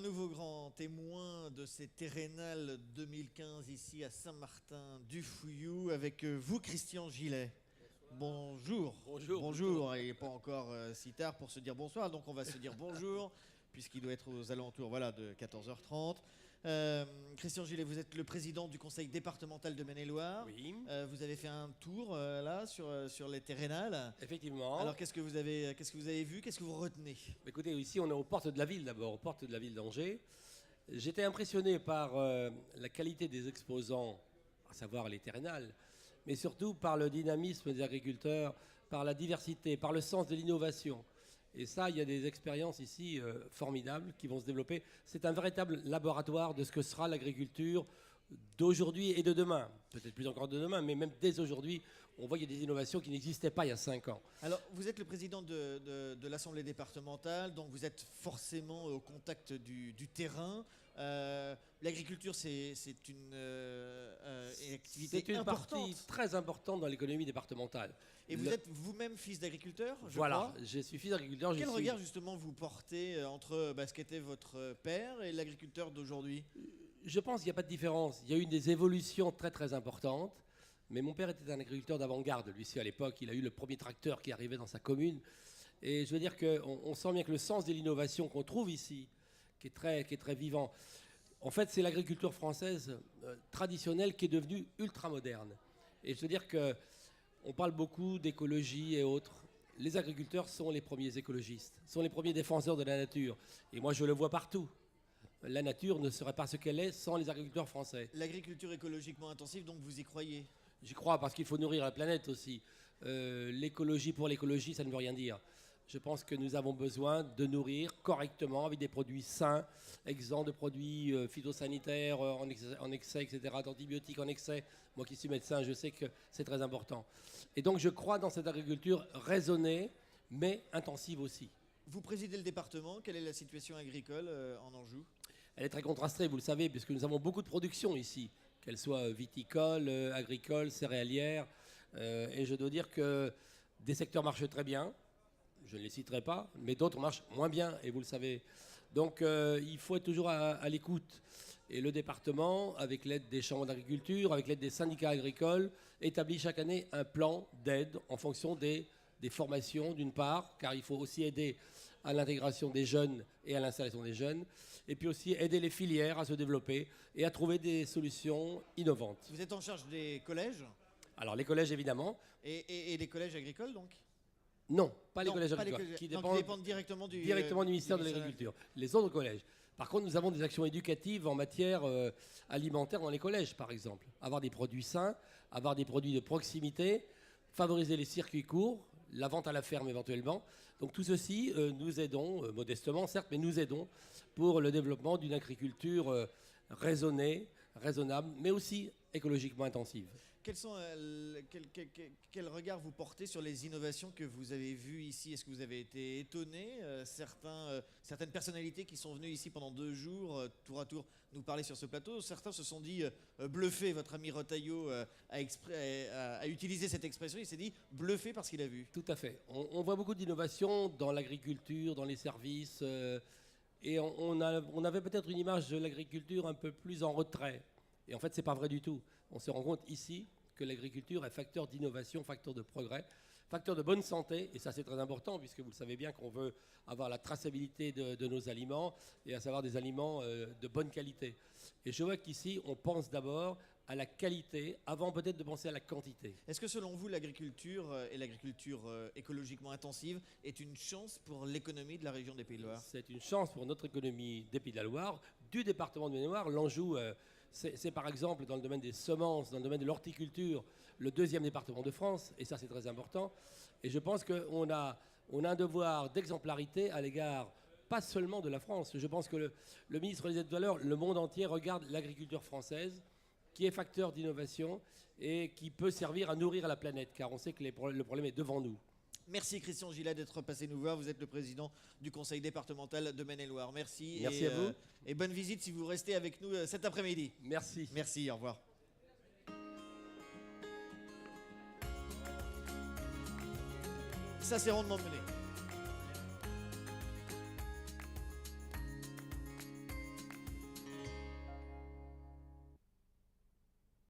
Un nouveau grand témoin de ces Terrénales 2015 ici à Saint-Martin-du-Fouillou avec vous, Christian Gillet. Bonjour. Bonjour. Bonjour. Il n'est pas encore si tard pour se dire bonsoir, donc on va se dire bonjour, puisqu'il doit être aux alentours de 14h30. Christian Gillet, vous êtes le président du conseil départemental de Maine-et-Loire. Oui. Vous avez fait un tour là sur les Terrénales. Effectivement. Alors qu'est-ce que vous avez vu? Qu'est-ce que vous retenez? Écoutez, ici on est aux portes de la ville d'abord, aux portes de la ville d'Angers. J'étais impressionné par la qualité des exposants, à savoir les Terrénales, mais surtout par le dynamisme des agriculteurs, par la diversité, par le sens de l'innovation. Et ça, il y a des expériences ici formidables qui vont se développer. C'est un véritable laboratoire de ce que sera l'agriculture d'aujourd'hui et de demain. Peut-être plus encore de demain, mais même dès aujourd'hui, on voit qu'il y a des innovations qui n'existaient pas il y a 5 ans. Alors, vous êtes le président de l'Assemblée départementale, donc vous êtes forcément au contact du terrain. L'agriculture, c'est une activité C'est une importante. partie très importante dans l'économie départementale. Et vous êtes vous-même fils d'agriculteur, je Voilà, crois. je suis fils d'agriculteur. Quel regard justement vous portez entre ce qu'était votre père et l'agriculteur d'aujourd'hui? Je pense qu'il n'y a pas de différence. Il y a eu des évolutions très très importantes. Mais mon père était un agriculteur d'avant-garde. Lui aussi, à l'époque, il a eu le premier tracteur qui arrivait dans sa commune. Et je veux dire qu'on sent bien que le sens de l'innovation qu'on trouve ici, qui est très vivant, en fait, c'est l'agriculture française traditionnelle qui est devenue ultra-moderne. Et je veux dire qu'on parle beaucoup d'écologie et autres. Les agriculteurs sont les premiers écologistes, sont les premiers défenseurs de la nature. Et moi, je le vois partout. La nature ne serait pas ce qu'elle est sans les agriculteurs français. L'agriculture écologiquement intensive, donc vous y croyez? J'y crois parce qu'il faut nourrir la planète aussi. L'écologie pour l'écologie, ça ne veut rien dire. Je pense que nous avons besoin de nourrir correctement avec des produits sains, exempts de produits phytosanitaires en excès, etc., d'antibiotiques en excès. Moi qui suis médecin, je sais que c'est très important. Et donc je crois dans cette agriculture raisonnée, mais intensive aussi. Vous présidez le département, quelle est la situation agricole en Anjou? Elle est très contrastée, vous le savez, puisque nous avons beaucoup de production ici, qu'elle soit viticole, agricole, céréalière. Et je dois dire que des secteurs marchent très bien, je ne les citerai pas, mais d'autres marchent moins bien, et vous le savez. Donc il faut être toujours à l'écoute. Et le département, avec l'aide des chambres d'agriculture, avec l'aide des syndicats agricoles, établit chaque année un plan d'aide en fonction des formations d'une part, car il faut aussi aider à l'intégration des jeunes et à l'installation des jeunes, et puis aussi aider les filières à se développer et à trouver des solutions innovantes. Vous êtes en charge des collèges? Alors les collèges évidemment. Et les collèges agricoles donc? Non, pas les Non, collèges pas les agricoles, collèges. qui Donc, dépendent ils dépendent directement du ministère de l'Agriculture. Les autres collèges. Par contre, nous avons des actions éducatives en matière alimentaire dans les collèges, par exemple. Avoir des produits sains, avoir des produits de proximité, favoriser les circuits courts, la vente à la ferme éventuellement. Donc tout ceci, nous aidons, modestement certes, mais nous aidons pour le développement d'une agriculture raisonnée, raisonnable, mais aussi écologiquement intensive. Quel regard vous portez sur les innovations que vous avez vues ici? Est-ce que vous avez été étonné? Certaines personnalités qui sont venues ici pendant 2 jours, tour à tour, nous parler sur ce plateau, certains se sont dit bluffés. Votre ami Retailleau a utilisé cette expression, il s'est dit bluffé parce qu'il a vu. Tout à fait. On voit beaucoup d'innovations dans l'agriculture, dans les services, et on avait peut-être une image de l'agriculture un peu plus en retrait. Et en fait, ce n'est pas vrai du tout. On se rend compte ici que l'agriculture est facteur d'innovation, facteur de progrès, facteur de bonne santé. Et ça, c'est très important, puisque vous le savez bien qu'on veut avoir la traçabilité de nos aliments, et à savoir des aliments de bonne qualité. Et je vois qu'ici, on pense d'abord à la qualité, avant peut-être de penser à la quantité. Est-ce que selon vous, l'agriculture et l'agriculture écologiquement intensive est une chance pour l'économie de la région des Pays de Loire? C'est une chance pour notre économie des Pays de la Loire, du département de Maine-et-Loire. L'Anjou, c'est par exemple dans le domaine des semences, dans le domaine de l'horticulture, le 2e département de France, et ça c'est très important. Et je pense qu'on a un devoir d'exemplarité à l'égard pas seulement de la France. Je pense que le ministre le disait tout à l'heure, le monde entier regarde l'agriculture française, qui est facteur d'innovation et qui peut servir à nourrir la planète, car on sait que le problème est devant nous. Merci Christian Gillet d'être passé nous voir. Vous êtes le président du conseil départemental de Maine-et-Loire. Merci. Merci à vous. Et bonne visite si vous restez avec nous cet après-midi. Merci. Merci, au revoir. Ça c'est rondement mené.